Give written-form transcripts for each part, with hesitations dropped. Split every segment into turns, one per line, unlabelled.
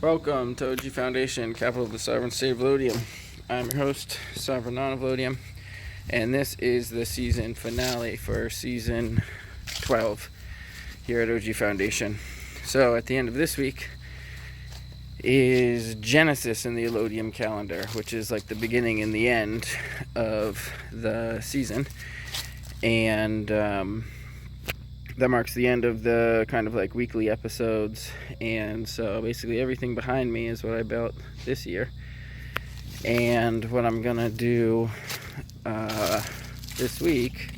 Welcome to OG Foundation, capital of the sovereign state of Lodium. I'm your host, Sovereign Non of Lodium, and this is the season finale for season 12 here at OG Foundation. So at the end of this week is Genesis in the Lodium calendar, which is like the beginning and the end of the season. And that marks the end of the kind of like weekly episodes, and so basically everything behind me is what I built this year. And what I'm gonna do this week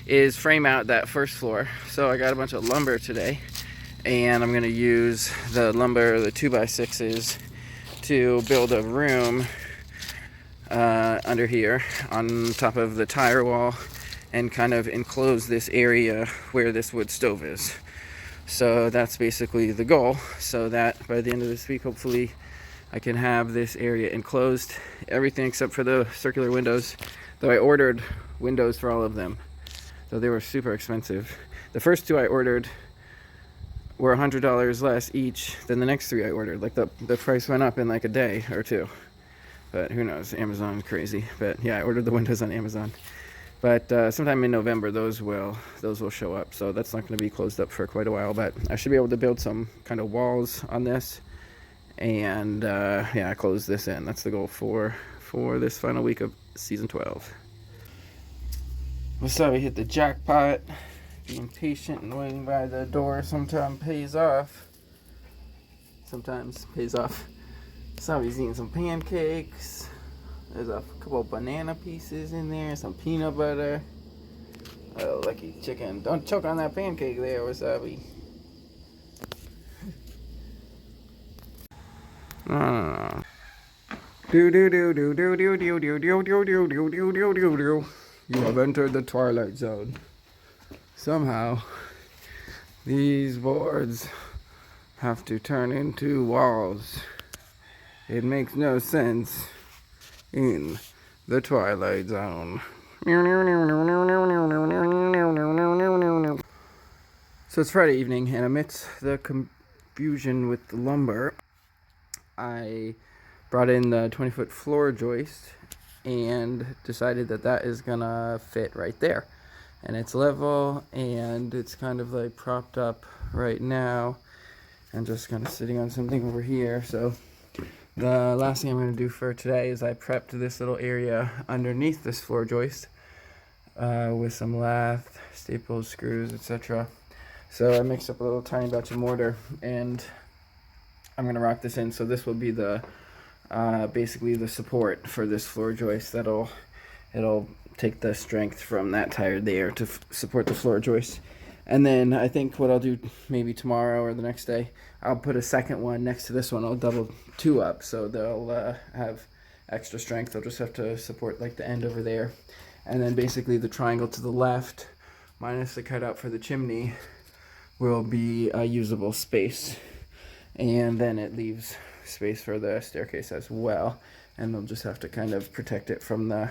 is frame out that first floor. So I got a bunch of lumber today, and I'm gonna use the lumber, the 2x6s, to build a room under here on top of the tire wall and kind of enclose this area where this wood stove is. So that's basically the goal, so that by the end of this week, hopefully I can have this area enclosed, everything except for the circular windows, though I ordered windows for all of them, though they were super expensive. The first two I ordered were $100 less each than the next three I ordered. Like the price went up in like a day or two, but who knows, Amazon's crazy. But yeah, I ordered the windows on Amazon. But sometime in November, those will show up. So that's not going to be closed up for quite a while. But I should be able to build some kind of walls on this, and yeah, close this in. That's the goal for this final week of season 12. So we hit the jackpot. Being patient and waiting by the door sometimes pays off. So he's eating some pancakes. There's a couple of banana pieces in there, some peanut butter. Oh, lucky chicken. Don't choke on that pancake there, Wasabi. No. You have entered the twilight zone. Somehow, these boards have to turn into walls. It makes no sense in the twilight zone. So it's Friday evening, and amidst the confusion with the lumber, I brought in the 20-foot floor joist and decided that is gonna fit right there. And it's level, and it's kind of like propped up right now and just kind of sitting on something over here. So the last thing I'm going to do for today is I prepped this little area underneath this floor joist with some lath, staples, screws, etc. So I mixed up a little tiny batch of mortar, and I'm going to rock this in. So this will be the basically the support for this floor joist. It'll take the strength from that tire there to support the floor joist. And then I think what I'll do maybe tomorrow or the next day, I'll put a second one next to this one. I'll double two up, so they'll have extra strength. They'll just have to support like the end over there. And then basically the triangle to the left, minus the cutout for the chimney, will be a usable space. And then it leaves space for the staircase as well. And they'll just have to kind of protect it from the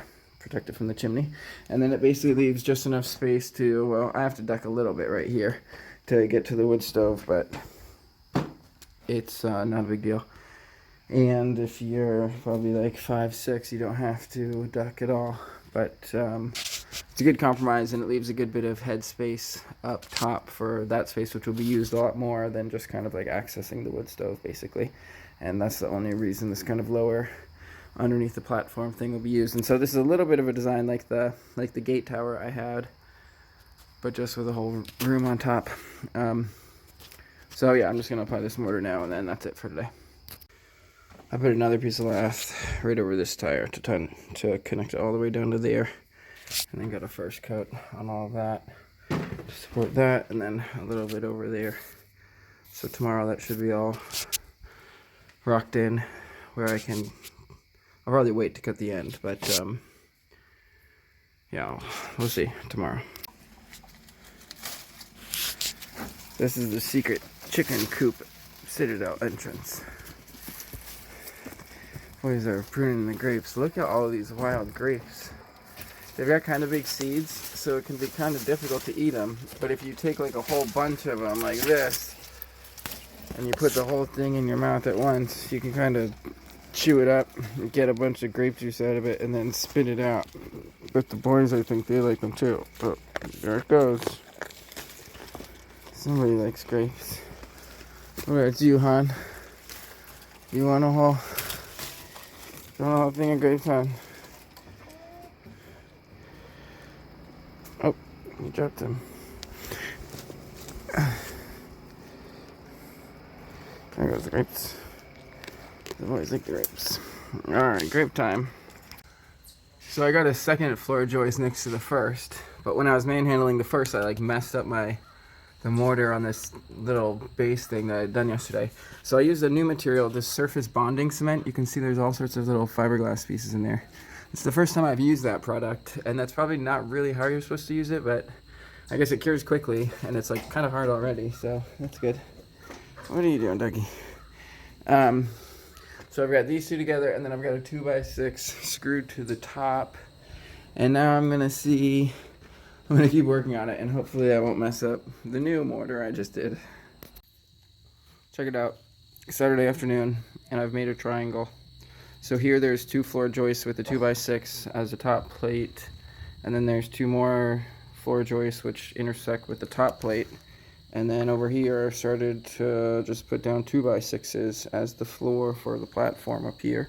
chimney. And then it basically leaves just enough space to, well, I have to duck a little bit right here to get to the wood stove, but it's not a big deal. And if you're probably like 5'6", you don't have to duck at all. But it's a good compromise, and it leaves a good bit of head space up top for that space, which will be used a lot more than just kind of like accessing the wood stove, basically. And that's the only reason this kind of lower underneath the platform thing will be used. And so this is a little bit of a design like the gate tower I had, but just with a whole room on top. So yeah, I'm just gonna apply this mortar now, and then that's it for today. I put another piece of lath right over this tire to connect it all the way down to there, and then got a first coat on all of that to support that, and then a little bit over there. So tomorrow that should be all rocked in, where I'll probably wait to cut the end, but yeah, we'll see tomorrow. This is the secret chicken coop citadel entrance. Boys are pruning the grapes. Look at all of these wild grapes. They've got kind of big seeds, so it can be kind of difficult to eat them. But if you take like a whole bunch of them like this, and you put the whole thing in your mouth at once, you can kind of chew it up, get a bunch of grape juice out of it, and then spit it out. But the boys, I think they like them too. But there it goes. Somebody likes grapes. What about you, hon? You want a whole thing of grapes, hon? Oh, you dropped them. There goes the grapes. The boys like the grapes. Alright, grape time. So I got a second floor joist next to the first, but when I was manhandling the first, I like messed up the mortar on this little base thing that I had done yesterday. So I used a new material, this surface bonding cement. You can see there's all sorts of little fiberglass pieces in there. It's the first time I've used that product, and that's probably not really how you're supposed to use it, but I guess it cures quickly, and it's like kind of hard already, so that's good. What are you doing, Dougie? So I've got these two together, and then I've got a 2x6 screwed to the top. And now I'm gonna keep working on it, and hopefully I won't mess up the new mortar I just did. Check it out, Saturday afternoon, and I've made a triangle. So here there's 2 floor joists with the 2x6 as a top plate, and then there's 2 more floor joists which intersect with the top plate. And then over here I started to just put down 2x6s as the floor for the platform up here.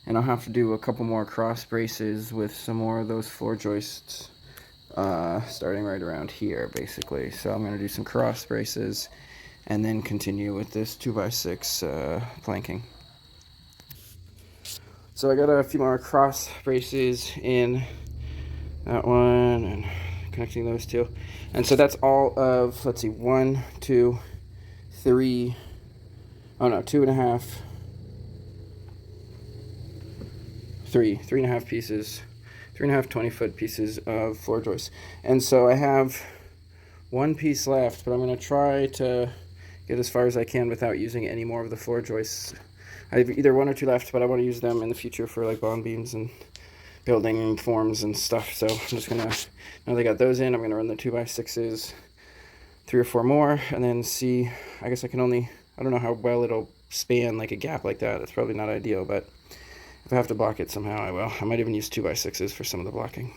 And I'll have to do a couple more cross braces with some more of those floor joists starting right around here basically. So I'm going to do some cross braces and then continue with this 2x6 planking. So I got a few more cross braces in that one and connecting those two. And so that's all of, let's see, 1, 2, 3, oh no, 2.5, 3.5 pieces, 3.5 20-foot pieces of floor joists. And so I have 1 piece left, but I'm going to try to get as far as I can without using any more of the floor joists. I have either 1 or 2 left, but I want to use them in the future for like bond beams and building forms and stuff. So I'm just gonna, now that I got those in, I'm gonna run the 2x6s, 3 or 4 more, and then see. I guess I can only, I don't know how well it'll span like a gap like that. It's probably not ideal, but if I have to block it somehow, I will. I might even use 2x6s for some of the blocking.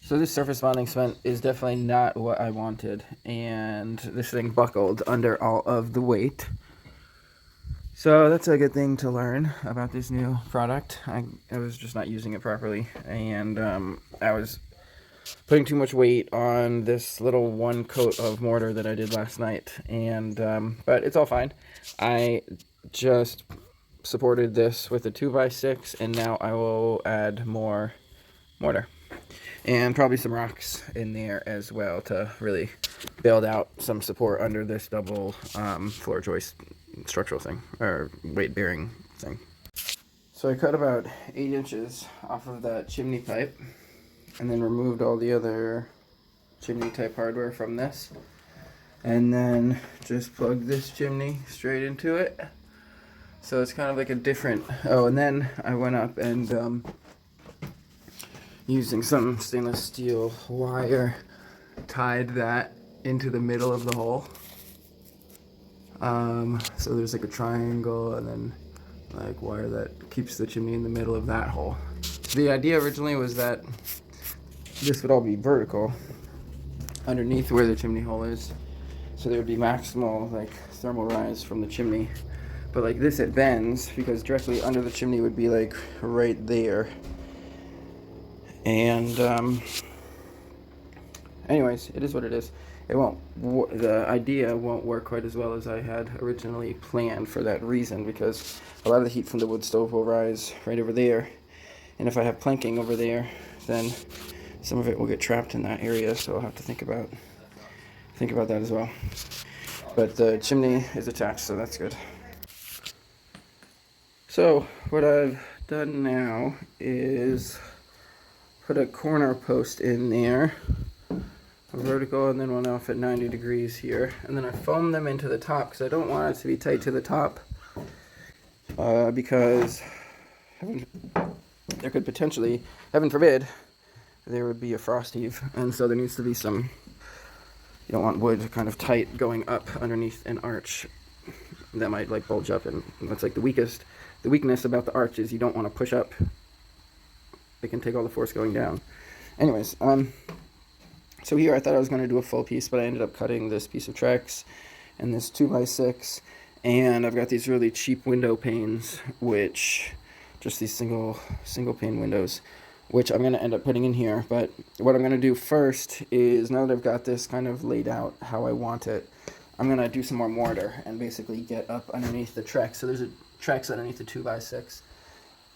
So this surface bonding cement is definitely not what I wanted, and this thing buckled under all of the weight. So that's a good thing to learn about this new product. I was just not using it properly, and I was putting too much weight on this little 1 coat of mortar that I did last night, and but it's all fine. I just supported this with a 2x6, and now I will add more mortar and probably some rocks in there as well to really build out some support under this double floor joist structural thing, or weight bearing thing. So I cut about 8 inches off of that chimney pipe and then removed all the other chimney type hardware from this, and then just plugged this chimney straight into it. So it's kind of like a different, oh, and then I went up and using some stainless steel wire tied that into the middle of the hole. So there's like a triangle and then like wire that keeps the chimney in the middle of that hole. The idea originally was that this would all be vertical underneath where the chimney hole is, so there would be maximal like thermal rise from the chimney. But like this, it bends because directly under the chimney would be like right there. And anyways, it is what it is. It won't, the idea won't work quite as well as I had originally planned for that reason, because a lot of the heat from the wood stove will rise right over there, and if I have planking over there, then some of it will get trapped in that area, so I'll have to think about that as well. But the chimney is attached, so that's good. So what I've done now is put a corner post in there, a vertical, and then one off at 90 degrees here, and then I foam them into the top because I don't want it to be tight to the top, because there could potentially, heaven forbid, there would be a frost heave, and so there needs to be some, you don't want wood kind of tight going up underneath an arch that might like bulge up, and that's like the weakness about the arch is you don't want to push up. It can take all the force going down. Anyways, so here I thought I was going to do a full piece, but I ended up cutting this piece of Trex and this 2x6, and I've got these really cheap window panes, which just these single pane windows, which I'm going to end up putting in here. But what I'm going to do first is, now that I've got this kind of laid out how I want it, I'm going to do some more mortar and basically get up underneath the Trex. So there's a Trex underneath the 2x6,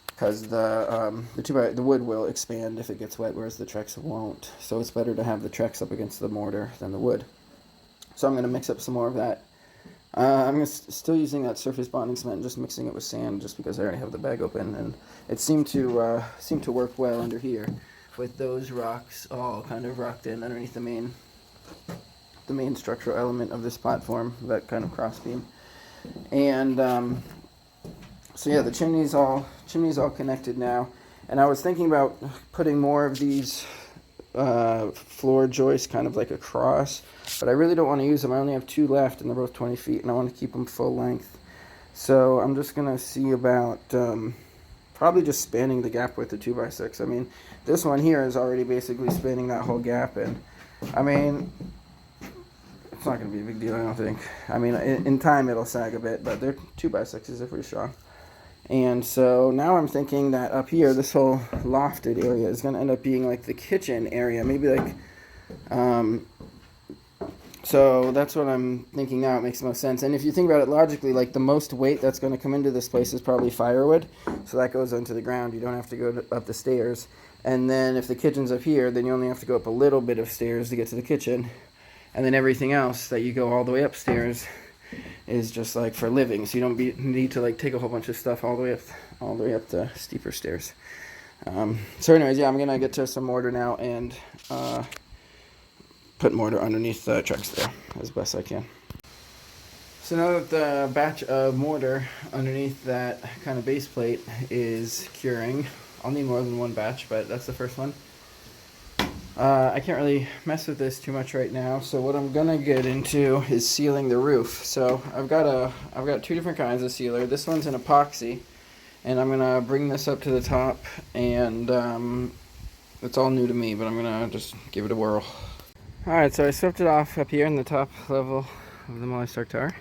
because the wood will expand if it gets wet, whereas the Trex won't. So it's better to have the Trex up against the mortar than the wood. So I'm going to mix up some more of that. I'm still using that surface bonding cement and just mixing it with sand, just because I already have the bag open, and it seemed to work well under here, with those rocks all kind of rocked in underneath the main structural element of this platform, that kind of cross beam. And so yeah, the chimney's all connected now, and I was thinking about putting more of these floor joists kind of like across, but I really don't want to use them. I only have 2 left, and they're both 20 feet, and I want to keep them full length. So I'm just going to see about probably just spanning the gap with the 2x6. I mean, this one here is already basically spanning that whole gap, and I mean, it's not going to be a big deal, I don't think. I mean, in time it'll sag a bit, but they're 2x6s, they're pretty strong. And so now I'm thinking that up here, this whole lofted area is going to end up being like the kitchen area. Maybe like, so that's what I'm thinking now. It makes the most sense. And if you think about it logically, like the most weight that's going to come into this place is probably firewood. So that goes into the ground. You don't have to go up the stairs. And then if the kitchen's up here, then you only have to go up a little bit of stairs to get to the kitchen. And then everything else that you go all the way upstairs is just like for living, so you don't need to like take a whole bunch of stuff all the way up the steeper stairs. So anyways, yeah, I'm gonna get to some mortar now and put mortar underneath the Trex there as best I can. So now that the batch of mortar underneath that kind of base plate is curing, I'll need more than one batch, but that's the first one. I can't really mess with this too much right now, so what I'm gonna get into is sealing the roof. So I've got 2 different kinds of sealer. This one's an epoxy, and I'm gonna bring this up to the top, and it's all new to me, but I'm gonna just give it a whirl. Alright, so I swept it off up here in the top level of the Molly-Stark Tower,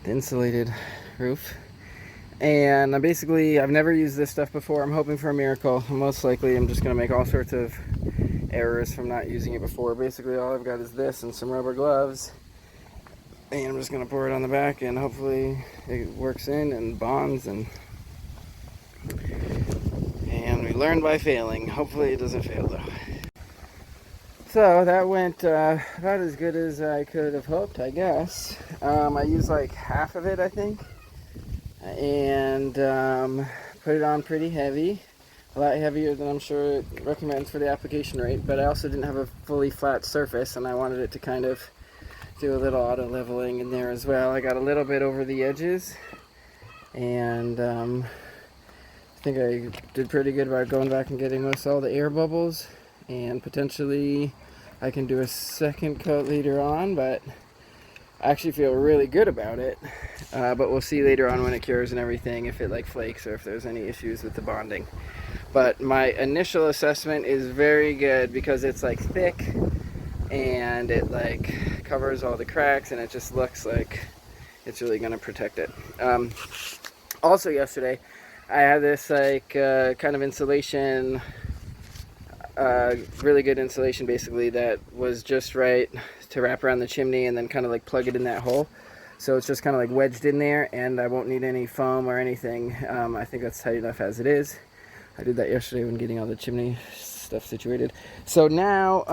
the insulated roof. And I've never used this stuff before. I'm hoping for a miracle. Most likely I'm just gonna make all sorts of errors from not using it before. Basically all I've got is this and some rubber gloves, and I'm just going to pour it on the back, and hopefully it works in and bonds, and we learn by failing. Hopefully it doesn't fail though. So that went about as good as I could have hoped, I guess. I used like half of it, I think, and put it on pretty heavy. A lot heavier than I'm sure it recommends for the application rate, but I also didn't have a fully flat surface, and I wanted it to kind of do a little auto leveling in there as well. I got a little bit over the edges, and I think I did pretty good about going back and getting most all the air bubbles, and potentially I can do a second coat later on, but I actually feel really good about it. But we'll see later on when it cures and everything if it like flakes or if there's any issues with the bonding. But my initial assessment is very good, because it's like thick and it like covers all the cracks, and it just looks like it's really going to protect it. Also yesterday I had this like kind of insulation, really good insulation basically, that was just right to wrap around the chimney and then kind of like plug it in that hole. So it's just kind of like wedged in there, and I won't need any foam or anything. I think that's tight enough as it is. I did that yesterday when getting all the chimney stuff situated. So now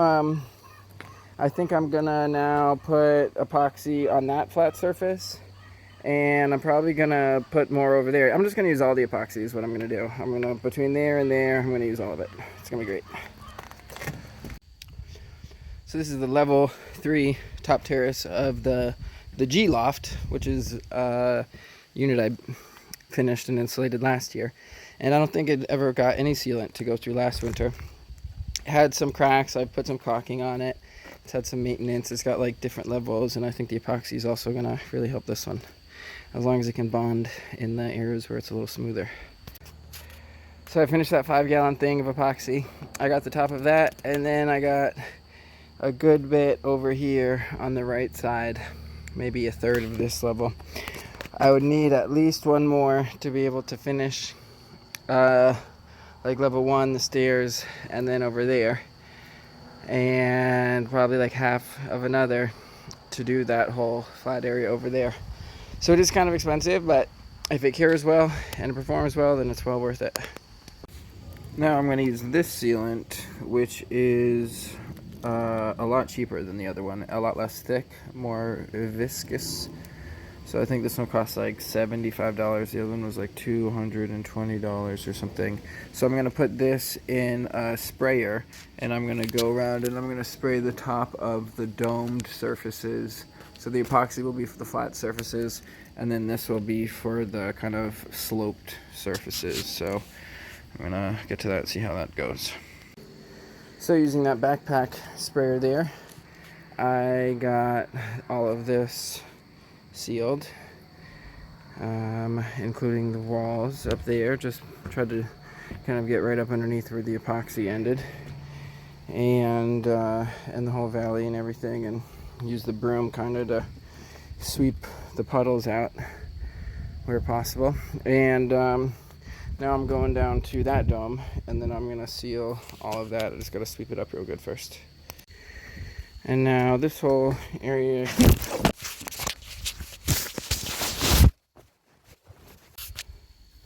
I think I'm gonna now put epoxy on that flat surface, and I'm probably gonna put more over there. I'm just gonna use all the epoxy is what I'm gonna do. I'm gonna, between there and there, I'm gonna use all of it. It's gonna be great. So this is the level 3 top terrace of the G loft, which is a unit I finished and insulated last year, and I don't think it ever got any sealant to go through last winter. It had some cracks. I put some caulking on it. It's had some maintenance. It's got like different levels, and I think the epoxy is also gonna really help this one. as long as it can bond in the areas where it's a little smoother. So I finished that 5-gallon thing of epoxy. I got the top of that, and then I got a good bit over here on the right side, maybe a third of this level. I would need at least one more to be able to finish like level 1, the stairs, and then over there, and probably like half of another to do that whole flat area over there. So it is kind of expensive, but if it cures well and performs well, then it's well worth it. Now I'm going to use this sealant, which is a lot cheaper than the other one, a lot less thick, more viscous. So I think this one costs like $75. The other one was like $220 or something. So I'm going to put this in a sprayer, and I'm going to go around and I'm going to spray the top of the domed surfaces. So the epoxy will be for the flat surfaces, and then this will be for the kind of sloped surfaces. So I'm going to get to that and see how that goes. So using that backpack sprayer there, I got all of this sealed, including the walls up there. Just tried to kind of get right up underneath where the epoxy ended, and the whole valley and everything, and use the broom kind of to sweep the puddles out where possible. And now I'm going down to that dome, and then I'm gonna seal all of that. I just gotta sweep it up real good first. And now this whole area,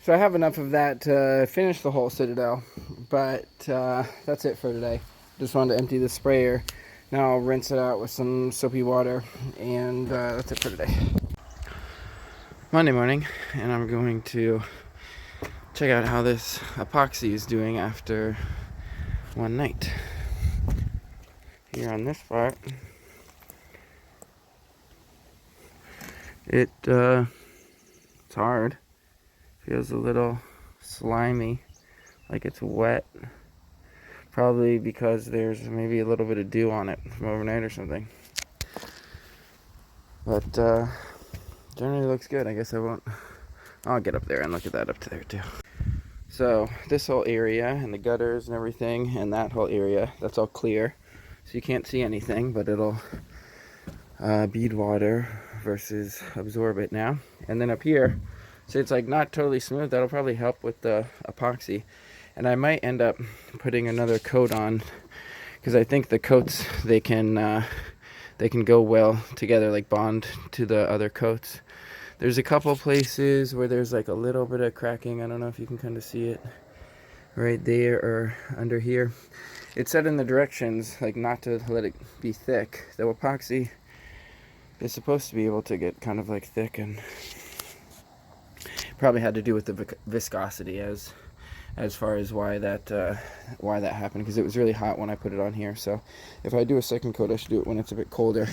so I have enough of that to finish the whole citadel, but that's it for today. Just wanted to empty the sprayer. Now I'll rinse it out with some soapy water, and that's it for today. Monday morning, and I'm going to check out how this epoxy is doing after one night. Here on this part, it's hard. Feels a little slimy, like it's wet. Probably because there's maybe a little bit of dew on it from overnight or something. But generally looks good. I guess I'll get up there and look at that up to there too. So this whole area and the gutters and everything, and that whole area, that's all clear. So you can't see anything, but it'll bead water versus absorb it now. And then up here, so it's like not totally smooth. That'll probably help with the epoxy. And I might end up putting another coat on, because I think the coats, they can go well together, like bond to the other coats. There's a couple places where there's like a little bit of cracking. I don't know if you can kind of see it right there or under here. It said in the directions, like, not to let it be thick. The epoxy is supposed to be able to get kind of like thick, and probably had to do with the viscosity as far as why that happened, because it was really hot when I put it on here. So if I do a second coat, I should do it when it's a bit colder.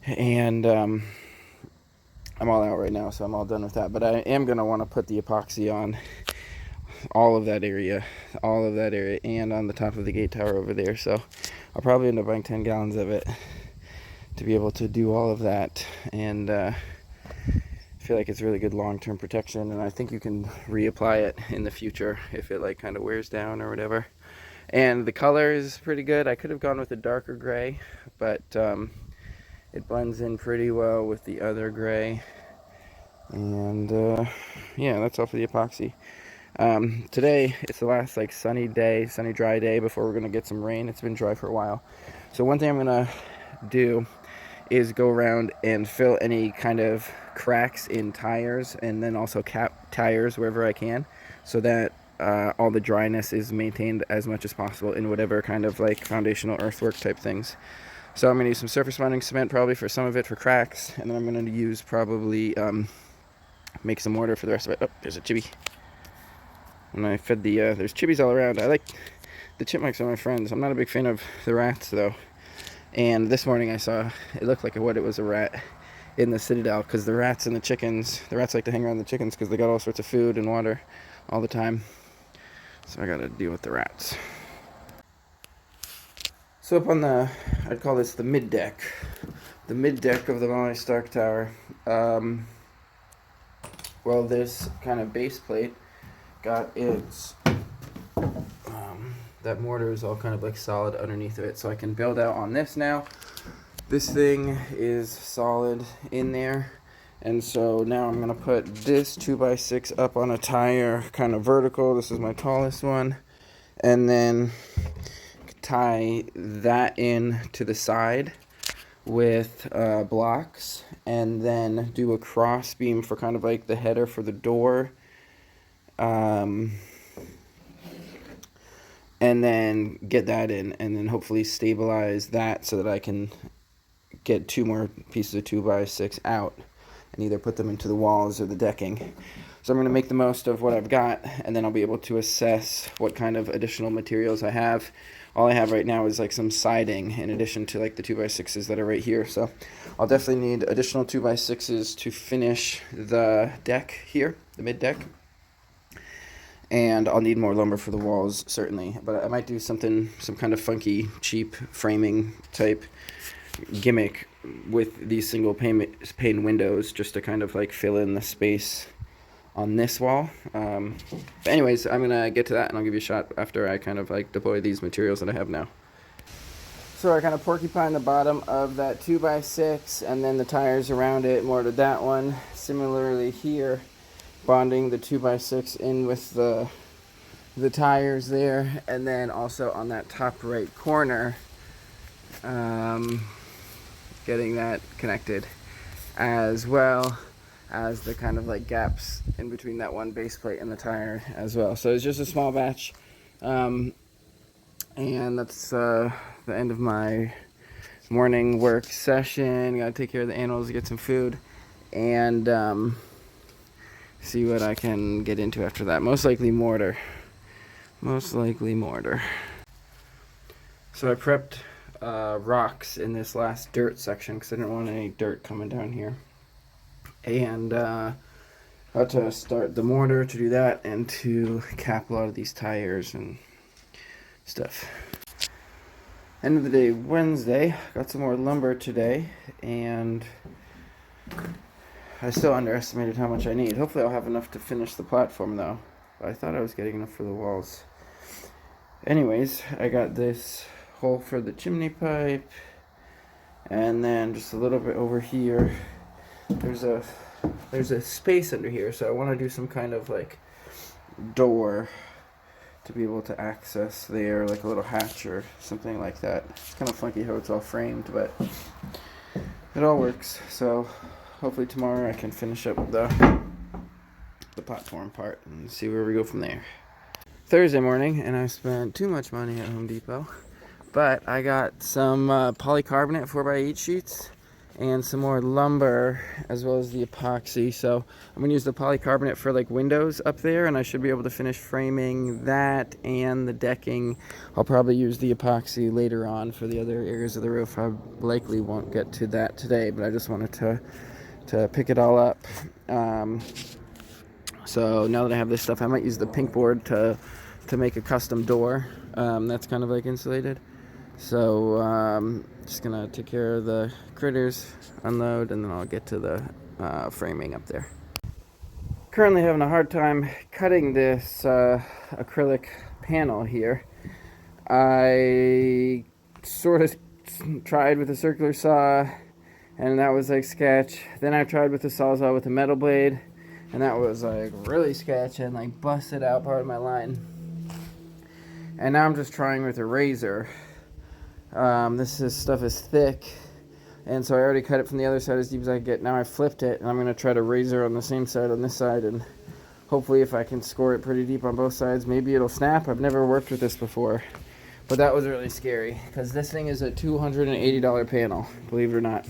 And I'm all out right now, so I'm all done with that. But I am going to want to put the epoxy on all of that area, and on the top of the gate tower over there. So I'll probably end up buying 10 gallons of it to be able to do all of that. And I feel like it's really good long-term protection, and I think you can reapply it in the future if it like kind of wears down or whatever. And the color is pretty good. I could have gone with a darker gray, but it blends in pretty well with the other gray. And yeah, that's all for the epoxy. Today it's the last like sunny dry day before we're gonna get some rain. It's been dry for a while. So one thing I'm gonna do is go around and fill any kind of cracks in tires, and then also cap tires wherever I can, so that all the dryness is maintained as much as possible in whatever kind of like foundational earthwork type things. So I'm going to use some surface bonding cement probably for some of it for cracks, and then I'm going to use probably make some mortar for the rest of it. Oh, there's a chibi. And I fed the there's chibis all around. I like the chipmunks, are my friends. I'm not a big fan of the rats though. And this morning I saw, it looked like it was a rat in the citadel, because the rats like to hang around the chickens because they got all sorts of food and water all the time. So I got to deal with the rats. So up on I'd call this the mid deck, the mid deck of the Molly Stark Tower. Well, this kind of base plate got its that mortar is all kind of like solid underneath of it, so I can build out on this now. This thing is solid in there, and so now I'm gonna put this 2x6 up on a tire, kind of vertical. This is my tallest one, and then tie that in to the side with blocks, and then do a cross beam for kind of like the header for the door, and then get that in, and then hopefully stabilize that so that I can get 2 more pieces of 2x6 out and either put them into the walls or the decking. So I'm going to make the most of what I've got, and then I'll be able to assess what kind of additional materials I have. All I have right now is like some siding in addition to like the 2x6s that are right here. So I'll definitely need additional 2x6s to finish the deck here, the mid deck. And I'll need more lumber for the walls, certainly. But I might do something, some kind of funky, cheap framing type gimmick with these single pane windows, just to kind of like fill in the space on this wall. But anyways, I'm gonna get to that, and I'll give you a shot after I kind of like deploy these materials that I have now. So I kind of porcupine the bottom of that 2x6, and then the tires around it more to that one. Similarly here, bonding the 2x6 in with the tires there, and then also on that top right corner, getting that connected, as well as the kind of like gaps in between that one base plate and the tire as well. So it's just a small batch, and that's the end of my morning work session. Gotta take care of the animals, get some food, and see what I can get into after that. Most likely mortar. So I prepped rocks in this last dirt section because I didn't want any dirt coming down here. And how to start the mortar to do that, and to cap a lot of these tires and stuff. End of the day, Wednesday. Got some more lumber today, and I still underestimated how much I need. Hopefully I'll have enough to finish the platform though. But I thought I was getting enough for the walls. Anyways, I got this hole for the chimney pipe, and then just a little bit over here, there's a space under here, so I want to do some kind of like door to be able to access there, like a little hatch or something like that. It's kind of funky how it's all framed, but it all works. So hopefully tomorrow I can finish up the platform part and see where we go from there. Thursday morning, and I spent too much money at Home Depot, but I got some polycarbonate 4x8 sheets and some more lumber, as well as the epoxy. So I'm gonna use the polycarbonate for like windows up there, and I should be able to finish framing that and the decking. I'll probably use the epoxy later on for the other areas of the roof. I likely won't get to that today, but I just wanted to pick it all up. So now that I have this stuff, I might use the pink board to make a custom door that's kind of like insulated. So just gonna take care of the critters, unload, and then I'll get to the framing up there. Currently having a hard time cutting this acrylic panel here. I sort of tried with a circular saw, and that was like sketch. Then I tried with a sawzall with a metal blade, and that was like really sketch and like busted out part of my line. And now I'm just trying with a razor. This stuff is thick, and so I already cut it from the other side as deep as I can get. Now I flipped it, and I'm going to try to razor on the same side on this side, and hopefully if I can score it pretty deep on both sides, maybe it'll snap. I've never worked with this before, but that was really scary because this thing is a $280 panel, believe it or not.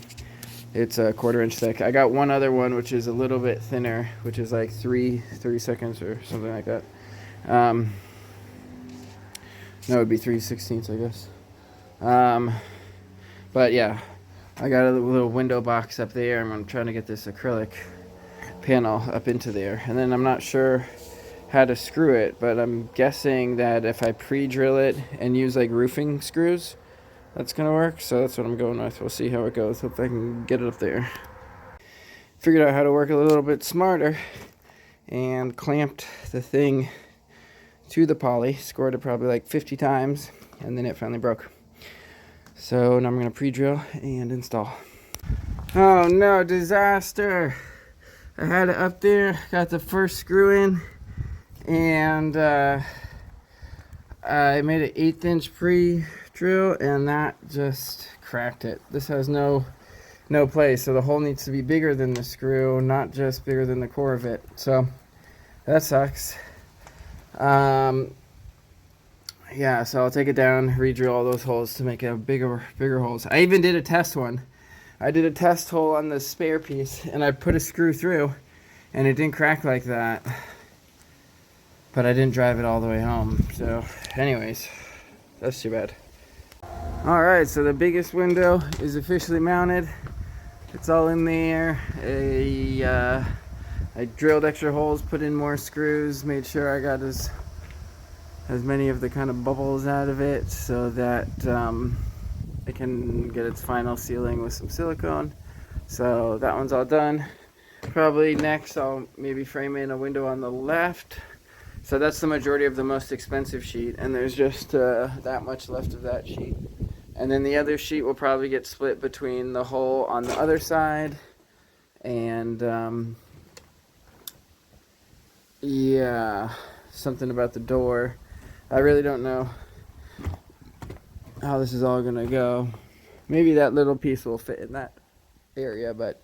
It's a 1/4 inch thick. I got one other one which is a little bit thinner, which is like 30 seconds or something like that. No, it would be 3/16, I guess. But yeah, I got a little window box up there, and I'm trying to get this acrylic panel up into there. And then I'm not sure how to screw it, but I'm guessing that if I pre-drill it and use like roofing screws, that's gonna work, so that's what I'm going with. We'll see how it goes. Hope I can get it up there. Figured out how to work a little bit smarter and clamped the thing to the poly. Scored it probably like 50 times, and then it finally broke. So now I'm gonna pre-drill and install. Oh no, disaster! I had it up there, got the first screw in, and I made an 1/8 inch pre-drill, and that just cracked it. This has no place, so the hole needs to be bigger than the screw, not just bigger than the core of it. So that sucks. Yeah, so I'll take it down, re-drill all those holes to make it bigger holes. I even did a test one. I did a test hole on the spare piece, and I put a screw through, and it didn't crack like that. But I didn't drive it all the way home. So, anyways, that's too bad. Alright, so the biggest window is officially mounted. It's all in there. I drilled extra holes, put in more screws, made sure I got as many of the kind of bubbles out of it so that it can get its final sealing with some silicone. So that one's all done. Probably next I'll maybe frame in a window on the left. So that's the majority of the most expensive sheet, and there's just that much left of that sheet. And then the other sheet will probably get split between the hole on the other side and yeah, something about the door. I really don't know how this is all gonna go. Maybe that little piece will fit in that area, but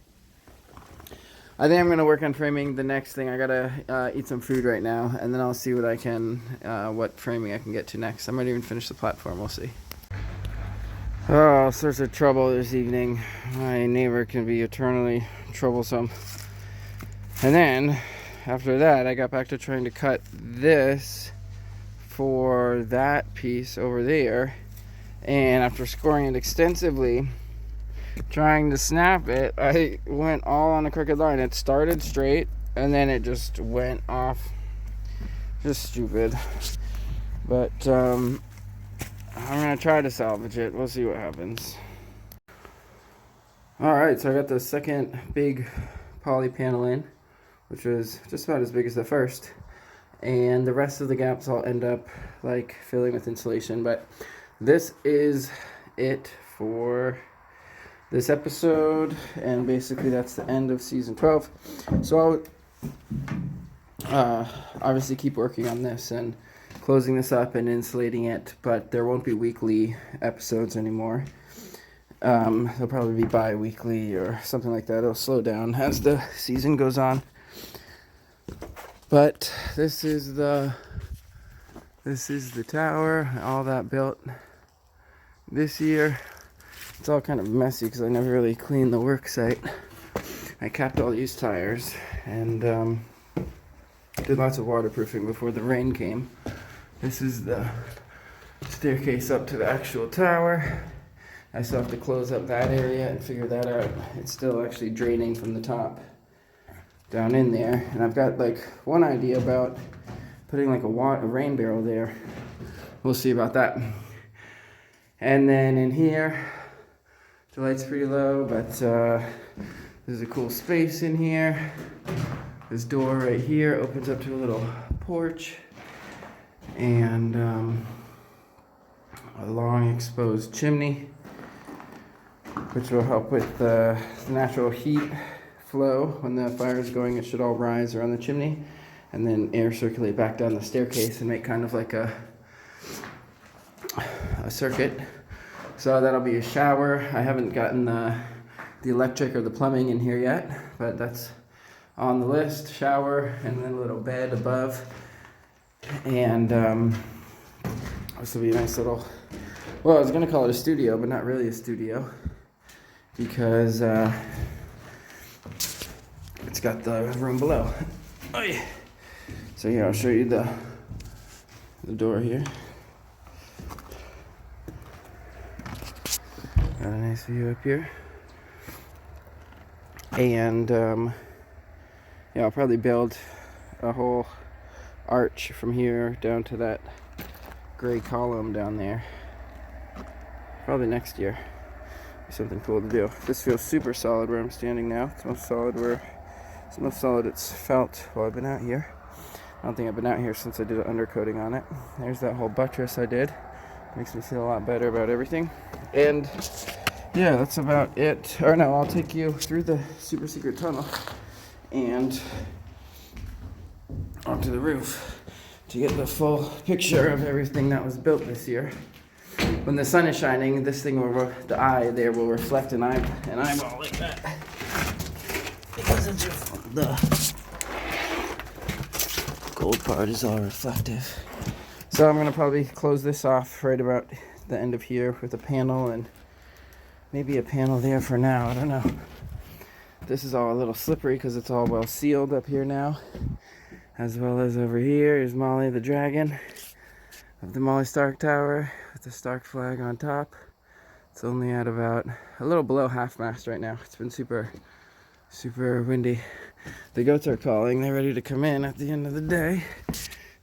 I think I'm gonna work on framing the next thing. I gotta eat some food right now, and then I'll see what I can, what framing I can get to next. I might even finish the platform. We'll see. Oh, all sorts of trouble this evening. My neighbor can be eternally troublesome. And then after that, I got back to trying to cut this for that piece over there, and after scoring it extensively, trying to snap it, I went all on a crooked line. It started straight and then it just went off. Just stupid. But I'm gonna try to salvage it. We'll see what happens. Alright, so I got the second big poly panel in, which was just about as big as the first, and the rest of the gaps all end up like filling with insulation. But this is it for this episode, and basically that's the end of season 12. So I'll obviously keep working on this and closing this up and insulating it, but there won't be weekly episodes anymore. They'll probably be bi-weekly or something like that. It'll slow down as the season goes on. But this is the tower, all that built this year. It's all kind of messy because I never really cleaned the work site. I capped all these tires and did lots of waterproofing before the rain came. This is the staircase up to the actual tower. I still have to close up that area and figure that out. It's still actually draining from the top down in there, and I've got like one idea about putting like a rain barrel there. We'll see about that. And then in here, the light's pretty low, but there's a cool space in here. This door right here opens up to a little porch, and a long exposed chimney, which will help with the natural heat flow. When the fire is going, it should all rise around the chimney and then air circulate back down the staircase and make kind of like a circuit. So that'll be a shower. I haven't gotten the electric or the plumbing in here yet, but that's on the list. Shower, and then a little bed above. And this will be a nice little, well, I was gonna call it a studio, but not really a studio, because it's got the room below. So yeah, I'll show you the door here. Got a nice view up here. And yeah, I'll probably build a whole arch from here down to that gray column down there. Probably next year. Be something cool to do. This feels super solid where I'm standing now. It's most solid it's felt while I've been out here. I don't think I've been out here since I did an undercoating on it. There's that whole buttress I did. Makes me feel a lot better about everything. And yeah, that's about it. Or no, I'll take you through the super secret tunnel and onto the roof to get the full picture of everything that was built this year. When the sun is shining, this thing will, the eye there will reflect an eyeball like that. Because it's the gold part is all reflective. So I'm gonna probably close this off right about the end of here with a panel and maybe a panel there for now. I don't know. This is all a little slippery because it's all well sealed up here now. As well as over here is Molly the dragon of the Molly Stark Tower with the Stark flag on top. It's only at about a little below half mast right now. It's been super windy. The goats are calling. They're ready to come in at the end of the day.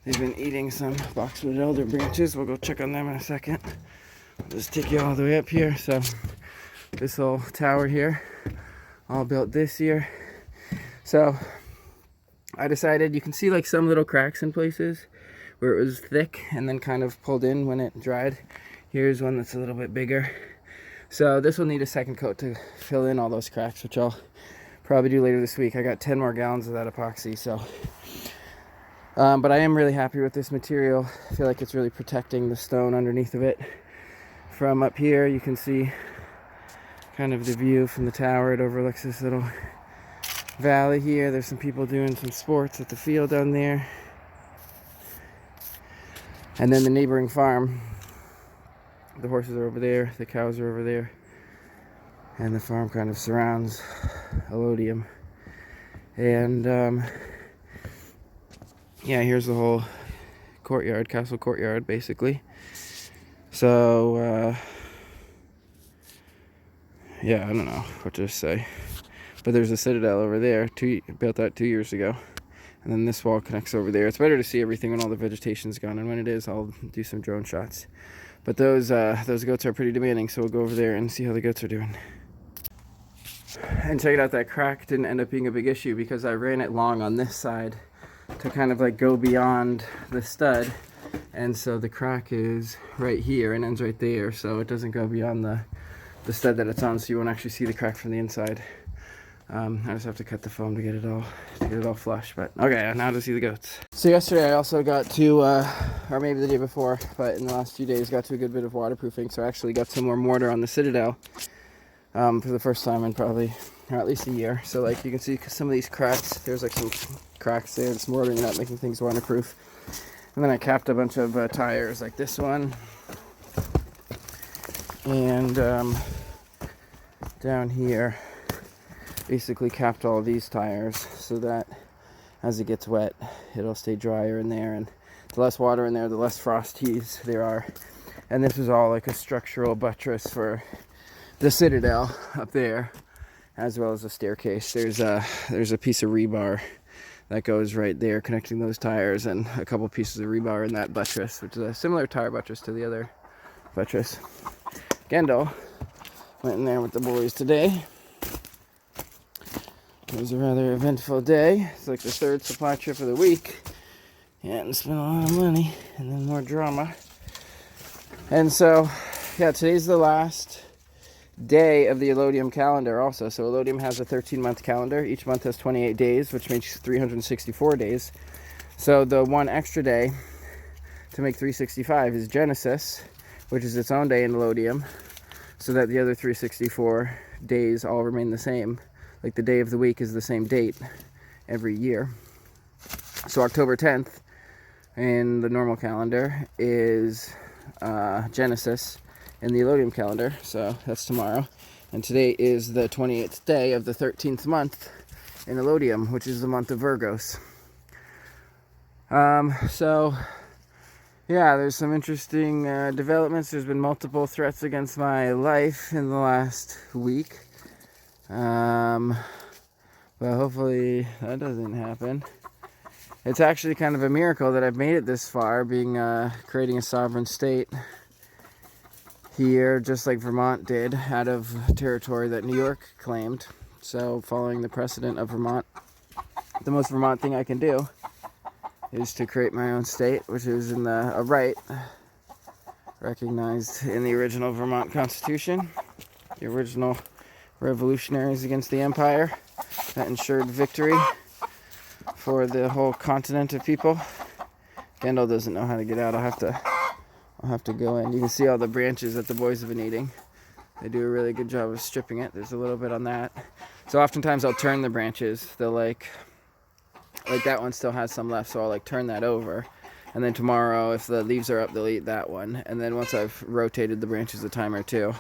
They've been eating some boxwood elder branches. We'll go check on them in a second. I'll just take you all the way up here. So this whole tower here, all built this year. So I decided, you can see like some little cracks in places where it was thick and then kind of pulled in when it dried. Here's one that's a little bit bigger. So this will need a second coat to fill in all those cracks, which I'll probably do later this week. I got 10 more gallons of that epoxy, so. But I am really happy with this material. I feel like it's really protecting the stone underneath of it. From up here, you can see kind of the view from the tower. It overlooks this little valley here. There's some people doing some sports at the field down there. And then the neighboring farm. The horses are over there, the cows are over there. And the farm kind of surrounds Elodium. And yeah, here's the whole courtyard, castle courtyard, basically. So, yeah, I don't know what to say. But there's a citadel over there, built that 2 years ago. And then this wall connects over there. It's better to see everything when all the vegetation's gone. And when it is, I'll do some drone shots. But those goats are pretty demanding, so we'll go over there and see how the goats are doing. And check it out, that crack didn't end up being a big issue because I ran it long on this side to kind of like go beyond the stud. And so the crack is right here and ends right there, so it doesn't go beyond the stud that it's on, so you won't actually see the crack from the inside. I just have to cut the foam to get it all flush. But okay, now to see the goats. So yesterday I also got to, or maybe the day before, but in the last few days got to a good bit of waterproofing. So I actually got some more mortar on the citadel for the first time in probably, or at least a year. So like you can see some of these cracks. There's like some cracks there. It's mortaring up, making things waterproof. And then I capped a bunch of tires like this one. And down here, basically capped all these tires so that as it gets wet, it'll stay drier in there. And the less water in there, the less frosties there are. And this is all like a structural buttress for the citadel up there, as well as a staircase. There's a piece of rebar that goes right there connecting those tires, and a couple pieces of rebar in that buttress, which is a similar tire buttress to the other buttress. Gendel went in there with the boys today. It was a rather eventful day. It's like the third supply trip of the week. And spent a lot of money and then more drama. And so, yeah, today's the last day of the Elodium calendar also. So Elodium has a 13-month calendar. Each month has 28 days, which makes 364 days. So the one extra day to make 365 is Genesis, which is its own day in Elodium, so that the other 364 days all remain the same. Like the day of the week is the same date every year. So October 10th in the normal calendar is Genesis in the Elodium calendar, so that's tomorrow. And today is the 28th day of the 13th month in Elodium, which is the month of Virgos. So yeah, there's some interesting developments. There's been multiple threats against my life in the last week. But hopefully that doesn't happen. It's actually kind of a miracle that I've made it this far, being creating a sovereign state here, just like Vermont did, out of territory that New York claimed. So following the precedent of Vermont, the most Vermont thing I can do is to create my own state, which is in a right recognized in the original Vermont Constitution. The original revolutionaries against the empire that ensured victory for the whole continent of people. Kendall doesn't know how to get out. I'll have to go in. You can see all the branches that the boys have been eating. They do a really good job of stripping it. There's a little bit on that. So oftentimes I'll turn the branches. They'll like that one still has some left, so I'll turn that over. And then tomorrow, if the leaves are up, they'll eat that one. And then once I've rotated the branches a time or two,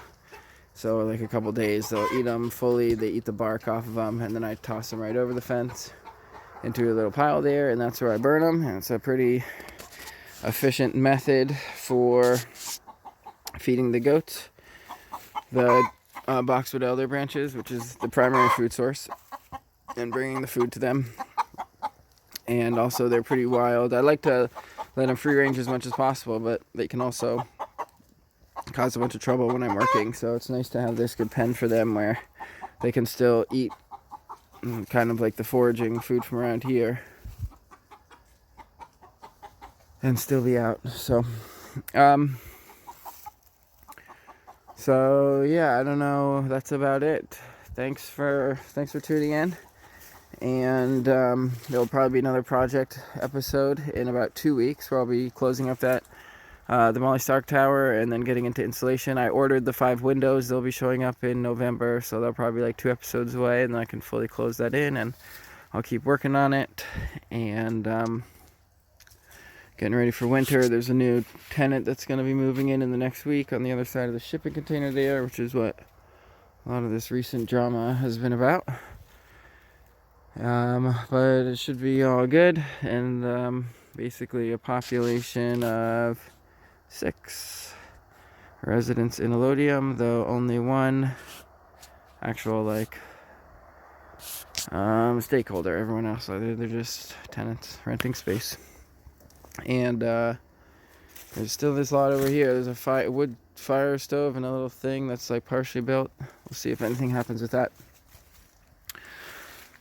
so a couple days, they'll eat them fully. They eat the bark off of them, and then I toss them right over the fence into a little pile there, and that's where I burn them. And it's a pretty efficient method for feeding the goats the boxwood elder branches, which is the primary food source, and bringing the food to them. And also, they're pretty wild. I like to let them free range as much as possible, but they can also cause a bunch of trouble when I'm working. So it's nice to have this good pen for them where they can still eat kind of like the foraging food from around here and still be out. So yeah, I don't know. That's about it. Thanks for tuning in. And there'll probably be another project episode in about 2 weeks where I'll be closing up that the Molly Stark Tower and then getting into installation. I ordered the 5 windows. They'll be showing up in November, so they'll probably be 2 episodes away, and then I can fully close that in, and I'll keep working on it. And getting ready for winter. There's a new tenant that's going to be moving in the next week on the other side of the shipping container there, which is what a lot of this recent drama has been about. But it should be all good, and basically a population of 6 residents in Elodium, though only 1 actual stakeholder. Everyone else, they're just tenants renting space. And there's still this lot over here. There's a wood fire stove and a little thing that's partially built. We'll see if anything happens with that.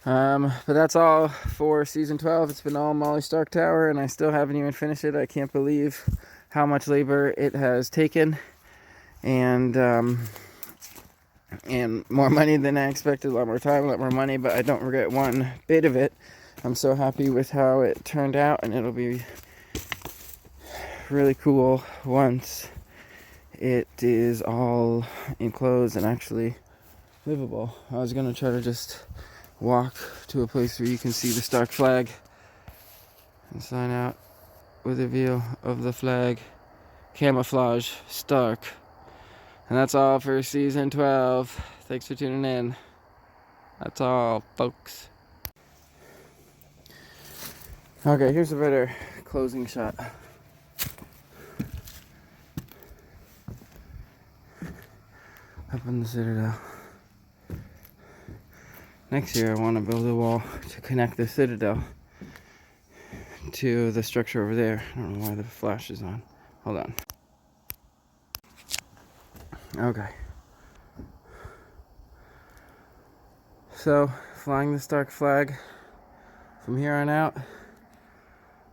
But that's all for season 12. It's been all Molly Stark Tower, and I still haven't even finished it. I can't believe how much labor it has taken, and more money than I expected. A lot more time, a lot more money, but I don't regret one bit of it. I'm so happy with how it turned out, and it'll be really cool once it is all enclosed and actually livable. I was gonna try to just walk to a place where you can see the Stark flag and sign out with a view of the flag. Camouflage Stark. And that's all for season 12. Thanks for tuning in. That's all, folks. Okay, here's a better closing shot. Up in the Citadel. Next year I want to build a wall to connect the Citadel to the structure over there. I don't know why the flash is on. Hold on. Okay. So, flying the Stark flag from here on out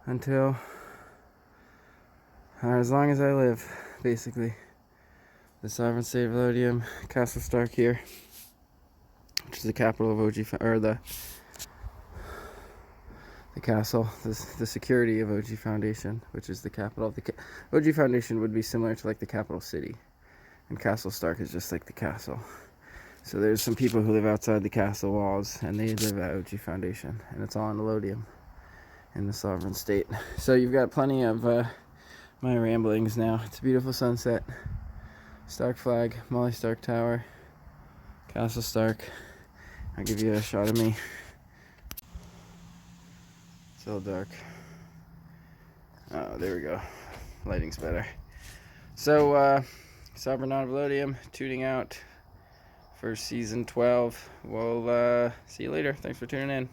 until as long as I live, basically. The sovereign state of Elodium, Castle Stark here, which is the capital of the castle, the security of OG Foundation, which is the capital of the OG Foundation would be similar to the capital city, and Castle Stark is just the castle. So there's some people who live outside the castle walls, and they live at OG Foundation, and it's all in Elodium, in the sovereign state. So you've got plenty of my ramblings now. It's a beautiful sunset. Stark flag, Molly Stark Tower, Castle Stark. I'll give you a shot of me. It's all dark. Oh, there we go. Lighting's better. So, Sovereign of Elodium, tuning out for season 12. We'll see you later. Thanks for tuning in.